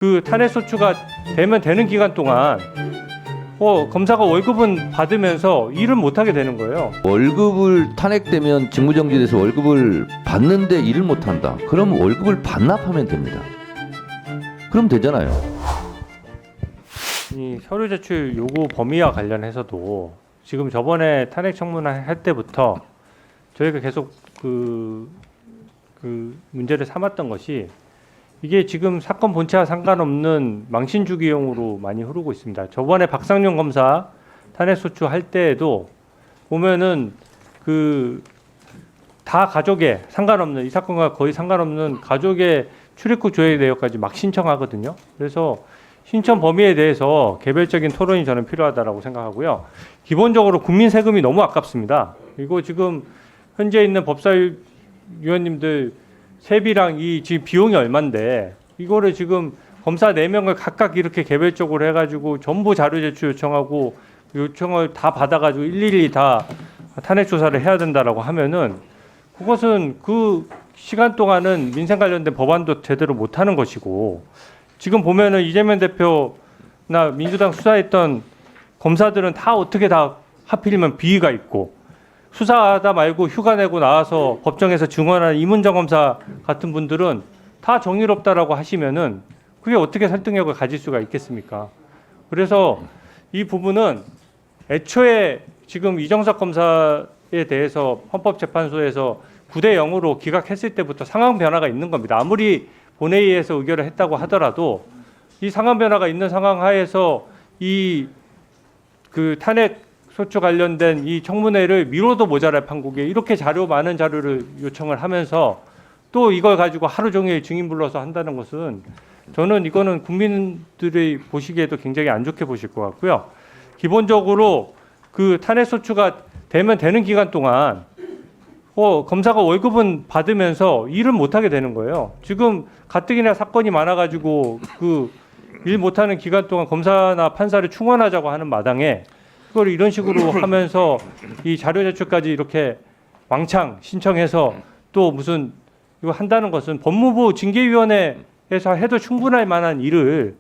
그 탄핵소추가 되면 되는 기간 동안 검사가 월급은 받으면서 일은 못하게 되는 거예요. 월급을 탄핵되면 직무정지돼서 월급을 받는데 일을 못한다. 그럼 월급을 반납하면 됩니다. 그럼 되잖아요. 이 서류 제출 요구 범위와 관련해서도 지금 저번에 탄핵 청문회 할 때부터 저희가 계속 그 문제를 삼았던 것이 이게 지금 사건 본체와 상관없는 망신주기용으로 많이 흐르고 있습니다. 저번에 박상용 검사 탄핵소추 할 때에도 보면은 다 가족에 상관없는, 이 사건과 거의 상관없는 가족의 출입국 조회 내역까지 막 신청하거든요. 그래서 신청 범위에 대해서 개별적인 토론이 저는 필요하다라고 생각하고요. 기본적으로 국민 세금이 너무 아깝습니다. 이거 지금 현재 있는 법사위원님들 세비랑 이 지금 비용이 얼만데 이거를 지금 검사 4명을 각각 이렇게 개별적으로 해가지고 전부 자료 제출 요청하고 요청을 다 받아가지고 일일이 다 탄핵 조사를 해야 된다라고 하면은 그것은 그 시간 동안은 민생 관련된 법안도 제대로 못하는 것이고, 지금 보면은 이재명 대표나 민주당 수사했던 검사들은 다 어떻게 다 하필이면 비위가 있고, 수사하다 말고 휴가 내고 나와서 법정에서 증언하는 이문정 검사 같은 분들은 다 정의롭다라고 하시면은 그게 어떻게 설득력을 가질 수가 있겠습니까? 그래서 이 부분은 애초에 지금 이정석 검사에 대해서 헌법재판소에서 9대 0으로 기각했을 때부터 상황 변화가 있는 겁니다. 아무리 본회의에서 의결을 했다고 하더라도 이 상황 변화가 있는 상황 하에서 이 탄핵 소추 관련된 이 청문회를 미뤄도 모자랄 판국에 이렇게 많은 자료를 요청을 하면서 또 이걸 가지고 하루 종일 증인 불러서 한다는 것은 저는 이거는 국민들이 보시기에도 굉장히 안 좋게 보실 것 같고요. 기본적으로 탄핵 소추가 되면 되는 기간 동안 검사가 월급은 받으면서 일은 못하게 되는 거예요. 지금 가뜩이나 사건이 많아가지고 일 못하는 기간 동안 검사나 판사를 충원하자고 하는 마당에 그걸 이런 식으로 하면서 이 자료 제출까지 이렇게 왕창 신청해서 또 무슨 이거 한다는 것은 법무부 징계위원회에서 해도 충분할 만한 일을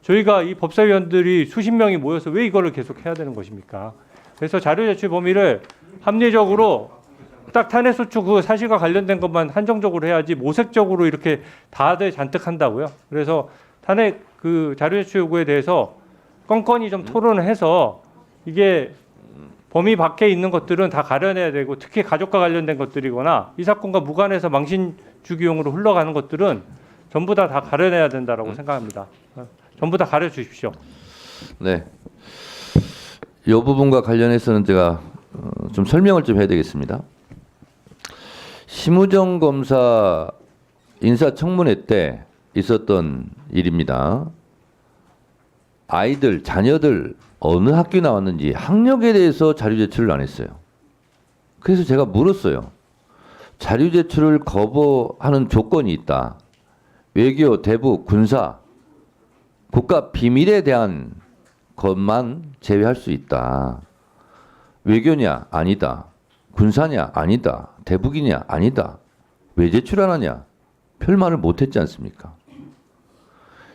저희가 이 법사위원들이 수십 명이 모여서 왜 이거를 계속 해야 되는 것입니까? 그래서 자료 제출 범위를 합리적으로 딱 탄핵소추 그 사실과 관련된 것만 한정적으로 해야지 모색적으로 이렇게 다들 잔뜩 한다고요. 그래서 탄핵 자료 제출 요구에 대해서 건건히 좀 토론을 해서 이게 범위 밖에 있는 것들은 다 가려내야 되고, 특히 가족과 관련된 것들이거나 이 사건과 무관해서 망신주기용으로 흘러가는 것들은 전부 다 가려내야 된다라고 생각합니다. 전부 다 가려주십시오. 네. 이 부분과 관련해서는 제가 좀 설명을 좀 해야 되겠습니다. 심우정 검사 인사청문회 때 있었던 일입니다. 아이들, 자녀들 어느 학교 나왔는지 학력에 대해서 자료 제출을 안 했어요. 그래서 제가 물었어요. 자료 제출을 거부하는 조건이 있다. 외교, 대북, 군사, 국가 비밀에 대한 것만 제외할 수 있다. 외교냐? 아니다. 군사냐? 아니다. 대북이냐? 아니다. 왜 제출 안 하냐? 별 말을 못했지 않습니까?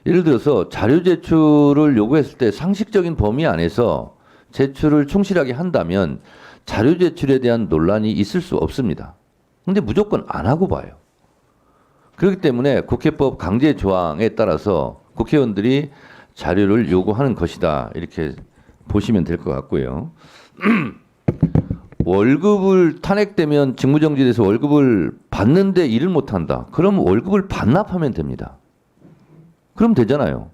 예를 들어서 자료 제출을 요구했을 때 상식적인 범위 안에서 제출을 충실하게 한다면 자료 제출에 대한 논란이 있을 수 없습니다. 근데 무조건 안 하고 봐요. 그렇기 때문에 국회법 강제 조항에 따라서 국회의원들이 자료를 요구하는 것이다. 이렇게 보시면 될 것 같고요. 월급을 탄핵되면 직무정지돼서 월급을 받는데 일을 못한다. 그럼 월급을 반납하면 됩니다. 그럼 되잖아요.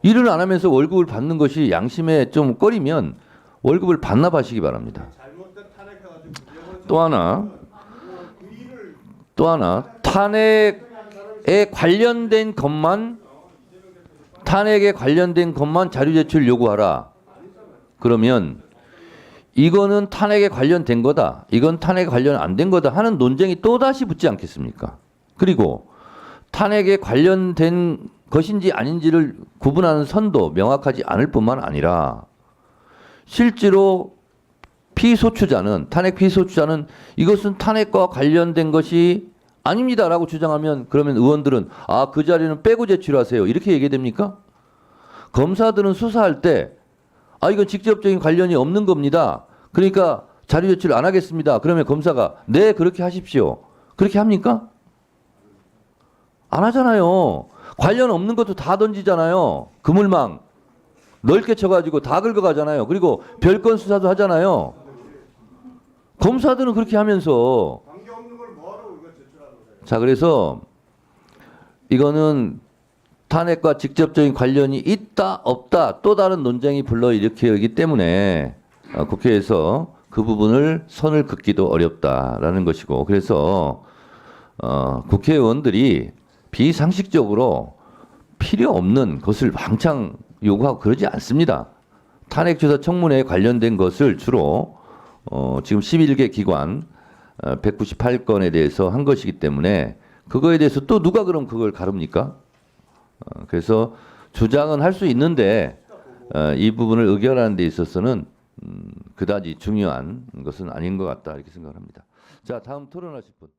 일을 안 하면서 월급을 받는 것이 양심에 좀 꺼리면 월급을 반납하시기 바랍니다. 또 하나 탄핵에 관련된 것만 자료 제출 요구하라. 그러면 이거는 탄핵에 관련된 거다. 이건 탄핵에 관련 안 된 거다 하는 논쟁이 또다시 붙지 않겠습니까? 그리고 탄핵에 관련된 것인지 아닌지를 구분하는 선도 명확하지 않을 뿐만 아니라 실제로 탄핵 피소추자는 이것은 탄핵과 관련된 것이 아닙니다라고 주장하면 그러면 의원들은 아, 그 자리는 빼고 제출하세요. 이렇게 얘기해야 됩니까? 검사들은 수사할 때 아, 이건 직접적인 관련이 없는 겁니다. 그러니까 자료 제출 안 하겠습니다. 그러면 검사가 네, 그렇게 하십시오. 그렇게 합니까? 안 하잖아요. 관련 없는 것도 다 던지잖아요. 그물망 넓게 쳐가지고 다 긁어가잖아요. 그리고 별건 수사도 하잖아요. 검사들은 그렇게 하면서 자, 그래서 이거는 탄핵과 직접적인 관련이 있다 없다 또 다른 논쟁이 불러일으키기 때문에 국회에서 그 부분을 선을 긋기도 어렵다라는 것이고, 그래서 국회의원들이 비상식적으로 필요 없는 것을 왕창 요구하고 그러지 않습니다. 탄핵조사 청문회에 관련된 것을 주로 지금 11개 기관 198건에 대해서 한 것이기 때문에 그거에 대해서 또 누가 그럼 그걸 가릅니까? 그래서 주장은 할 수 있는데 이 부분을 의결하는 데 있어서는 그다지 중요한 것은 아닌 것 같다 이렇게 생각합니다. 자, 다음 토론하실 분.